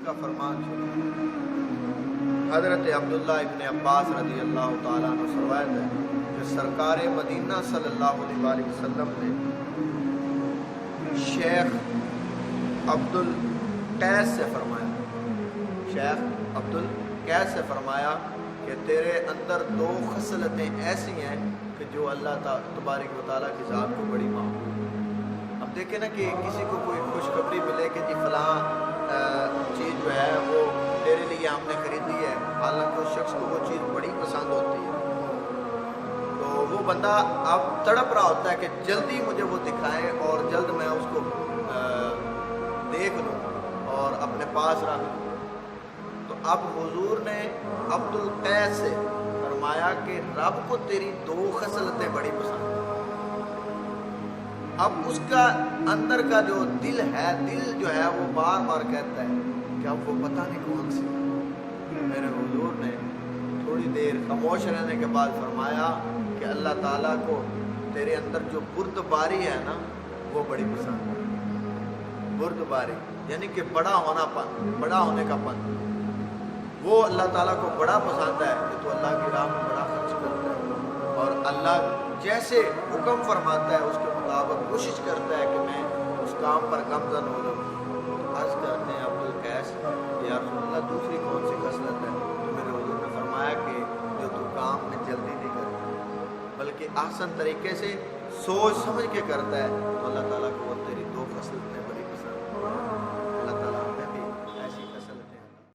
کا فرمان سنا۔ حضرت عبداللہ ابن عباس رضی اللہ تعالیٰ عنہ سے روایت ہے کہ سرکار مدینہ صلی اللہ علیہ وآلہ وسلم نے شیخ عبدالقیس سے فرمایا، شیخ عبدالقیس سے فرمایا کہ تیرے اندر دو خصلتیں ایسی ہیں کہ جو اللہ تبارک و تعالیٰ کی ذات کو بڑی محبوب۔ اب دیکھیں نا کہ کسی کو کوئی خوشخبری ملے کہ جی فلاں چیز جو ہے وہ تیرے لیے ہم نے خریدی ہے، حالانکہ اس شخص کو وہ چیز بڑی پسند ہوتی ہے، تو وہ بندہ اب تڑپ رہا ہوتا ہے کہ جلدی مجھے وہ دکھائیں اور جلد میں اس کو دیکھ لوں اور اپنے پاس رکھ لوں۔ تو اب حضور نے عبدالقیس سے فرمایا کہ رب کو تیری دو خصلتیں بڑی پسند ہیں۔ اب اس کا اندر کا جو دل ہے، دل جو ہے وہ بار بار کہتا ہے کہ اب وہ پتہ نہیں کون سی۔ میرے حضور نے تھوڑی دیر خاموش رہنے کے بعد فرمایا کہ اللہ تعالیٰ کو تیرے اندر جو بردباری ہے نا وہ بڑی پسند ہے۔ بردباری یعنی کہ بڑا ہونا پن، بڑا ہونے کا پن، وہ اللہ تعالیٰ کو بڑا پسند ہے کہ تو اللہ کی راہ میں بڑا خرچ کرتا ہے اور اللہ جیسے حکم فرماتا ہے اس کے مطابق کوشش کرتا ہے کہ میں اس کام پر گامزن ہو جاؤں۔ عرض کرتے ہیں عبدالقیس یا رسول اللہ دوسری کون سی خصلت ہے؟ تو میرے حضور نے فرمایا کہ جو تو کام میں جلدی نہیں کرتا بلکہ احسن طریقے سے سوچ سمجھ کے کرتا ہے، تو اللہ تعالیٰ کو وہ تیری دو خصلتیں